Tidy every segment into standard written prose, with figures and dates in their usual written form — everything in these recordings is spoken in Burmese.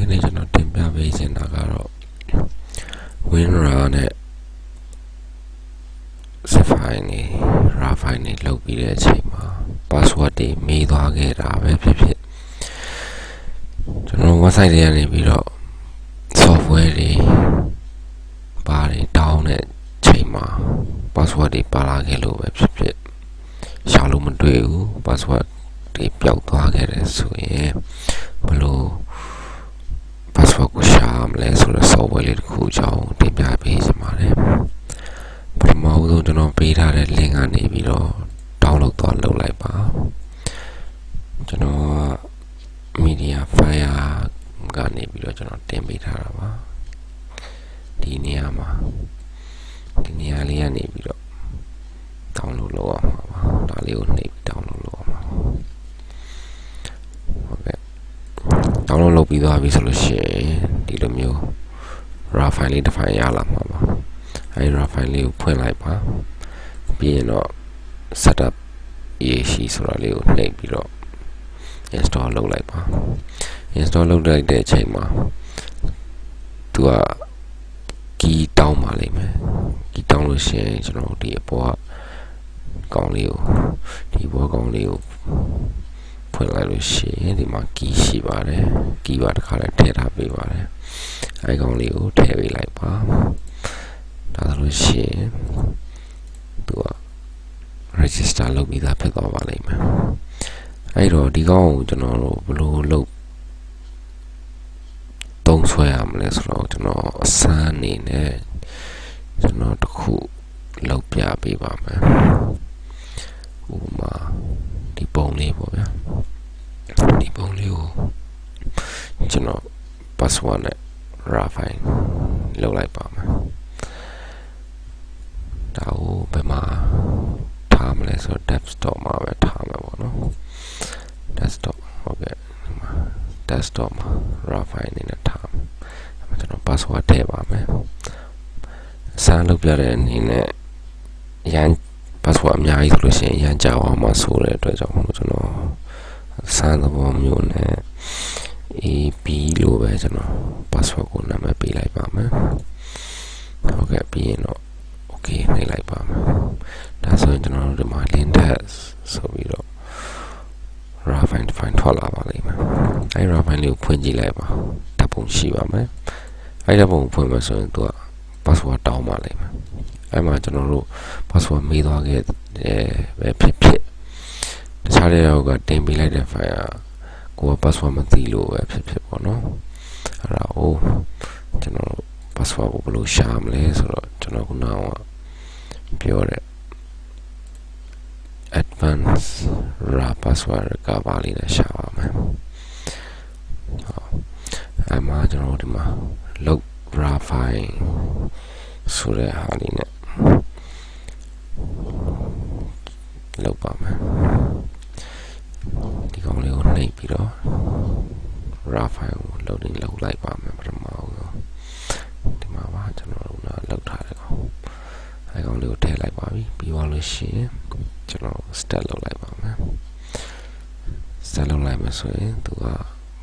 ဒီနေ့ကျွန်တော်တင်ပြပေးချင်တာကတော့ WinRAR နဲ့ zip file နဲ့ RAR file နဲ့လုပ်ပြီးတဲ့အချိန်မှာ password တွေမေးသွားခဲ့တာပဲဖြစ်ဖြစ်ကျွန်တော် website တွေကနေပြီးတော့ software တွေပါတယ် down တဲ့ချိန်မှာ password တွေပါလာခဲ့လို့ပဲဖြစ်ဖြစ်ရှာလို့မတွေ့ဘူး password တွေပျောက်သွားခဲ့တယ်ဆိုရင်ဘယ်လို password ကိုရှာမလဲဆိုတော့ software လေးတစ်ခုအကြောင်းတင်ပြပေးချင်ပါတယ်ပထမဆုံးကျွန်တော်ပေးထားတဲ့ link ကနေပြီးတော့ download သွားလုပ်လိုက်ပါကျွန်တော် media fire ကနေပြီးတော့ကျွန်တော်တင်ပေးထားတာပါဒီနေရာလေးကနေပြီးတော့ download လုပ်အောင်ပါဒါလေးကိုနှိပ် download လုပ်အောင်ပါဟုတ်ကဲ့ download လုပ်ပြီးသွားပြီဆိုလို့ရှိရင်ဒီလိုမျိုး RAR file လေးတစ်ဖိုင်ရလာမှာပါအဲဒီ RAR file လေးကိုဖွင့်လိုက်ပါပြီးရင်တော့ setup exe ဆိုတာလေးကိုနှိပ်ပြီးတော့ install လုပ်လိုက်ပါ install လုပ်လိုက်တဲ့အချိန်မှာသူက key တောင်းပါလိမ့်မယ် key တောင်းလို့ရှိရင်ကျွန်တော်ဒီအပေါ်ကောင်းလေးကိုဒီဘောကောင်းလေးကိုဖွင့်လိုက်လို့ရှိရင်ဒီမှာ key ရှိပါတယ် key ပါတစ်ခါလဲထည့်ထားပေးပါတယ်အဲကောင်းလေးကိုထည့်ပေးလိုက်ပါဒါဆိုလို့ရှိရင်သူက register လုပ်ပြီးသားဖြစ်သွားပါလိမ့်မယ်အဲ့တော့ဒီကောင်းကိုကျွန်တော်တို့ဘယ်လိုလုပ်သုံးဆွဲရမလဲဆိုတော့ကျွန်တော်အစမ်းအနေနဲ့ကျွန်တော်တစ်ခုလုပ်ပြပေးပါမယ်ဥပမာဒီပုံလေးပေါ့ဗျာဒီပုံလေးကိုကျွန်တော် password နဲ့ RAR file လုပ်လိုက်ပါမယ်ဒါကိုဘယ်မှာထားမလဲဆိုတော့ desktop မှာပဲထားမှာပေါ့နော် desktop ဟုတ်ကဲ့ desktop မှာ RAR file နေနဲ့ထားမှာကျွန်တော် password ထည့်ပါမယ်စမ်းလုပ်ပြတဲ့အနေနဲ့ရန် password အများကြီးဆိုလို့ရှိရင်ရန်ကြောက်အောင်မဆိုတဲ့အတွက်ကြောင့်ကျွန်တော်စမ်းသဘောမျိုးနဲ့ AB လို့ပဲကျွန်တော် password ကိုနာမည်ပေးလိုက်ပါမယ်ဟုတ်ကဲ့ပြီးရင်တော့ okay နှိပ်လိုက်ပါမယ်ဒါဆိုရင်ကျွန်တော်တို့ဒီမှာ lintex ဆိုပြီးတော့ RAR file ထွက်လာပါလိမ့်မယ်အဲဒီ RAR file လေးကိုဖွင့်ကြည့်လိုက်ပါဓာတ်ပုံရှိပါမယ်အဲဒီဓာတ်ပုံကိုဖွင့်မယ်ဆိုရင်သူက password တောင်းပါလိမ့်မယ်အဲဒီမှာကျွန်တော်တို့ password မေးသွားခဲ့တယ်ပဲဖြစ်ဖြစ်တခြားတဲ့ရောက်ကတင်ပေးလိုက်တဲ့ file ကိုက password မသိလို့ပဲဖြစ်ဖြစ်ပေါ့နော်အဲ့ဒါကိုကျွန်တော် password ကိုဘယ်လိုရှာမလဲဆိုတော့ကျွန်တော်ခုနကပြောတဲ့ advanced RAR password ကပါလိမ့်နဲ့ရှာပါမယ်အဲ့မှာကျွန်တော်ဒီမှာ log RAR file ဆိုတဲ့ဟာလေးနဲ့လောက်ပါမယ်ဒီကောင်လေးကိုနှိပ်ပြီးတော့ RAR file ကို loading လုပ်လိုက်ပါမယ်ပထမအောင်ဒီမှာပါကျွန်တော်တို့လောက်ထားတဲ့ကောင်အဲကောင်လေးကိုထည့်လိုက်ပါပြီပြီးသွားလို့ရှိရင်ကျွန်တော် start လုပ်လိုက်ပါမယ် start လုပ်လိုက်မယ်ဆိုရင်သူက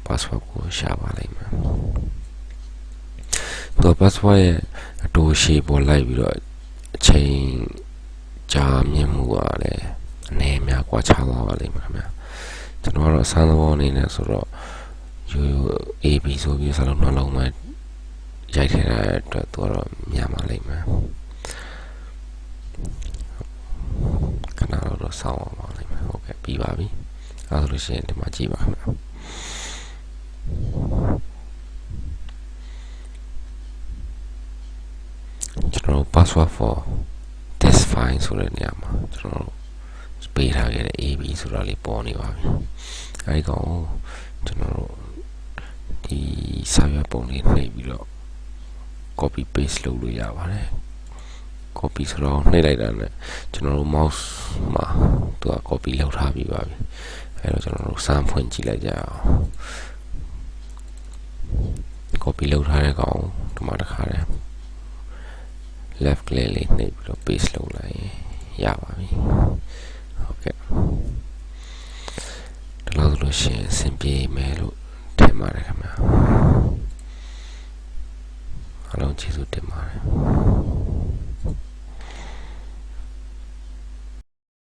password ကိုရှာပါလိမ့်မယ်သူက password ရဲ့အတူရှိပေါ်လိုက်ပြီးတော့အချိန်ကြာမြင့်မှုကလည်းအနေများกว่าခြားသွားပါလိမ့်မယ်ခင်ဗျာကျွန်တော်ကတော့အစမ်းသဘောအနေနဲ့ဆိုတော့ရိုး AB ဆိုပြီးစလုံးနှလုံးမှာရိုက်ထည့်တဲ့အတွက်သူကတော့များပါလိမ့်မယ်ခဏတော့စောင်းအောင်ပါလိမ့်မယ်ဟုတ်ကဲ့ပြီးပါပြီအဲဒါဆိုလို့ရှိရင်ဒီမှာကြည့်ပါမယ်ကျွန်တော် password for this file ဆိုတဲ့နေရာမှာကျွန်တော်ပေးထားခဲ့တဲ့ AB ဆိုတာလေးပေါ်နေပါပြီအဲဒီကောင်ကျွန်တော်တို့ဒီစာရွက်ပုံလေးနှိပ်ပြီးတော့ copy paste လုပ်လို့ရပါတယ် copy ဆိုတော့နှိပ်လိုက်တာနဲ့ကျွန်တော်တို့ mouse မှာသူက copy လုပ်ထားပြီးပါပြီအဲတော့ကျွန်တော်တို့စမ်းဖွင့်ကြည့်လိုက်ကြအောင် copy လုပ်ထားတဲ့ကောင်ဒီမှာတစ်ခါတည်း left click လေးနှိပ်ပြီးတော့ paste လုပ်လိုက်ရပါပြီဟုတ်ကဲ့ဒီလိုဆိုလို့ရှိရင်အဆင်ပြေမယ်လို့ထင်ပါတယ်ခင်ဗျာ လုံးကျေးဇူးတင်ပါတယ်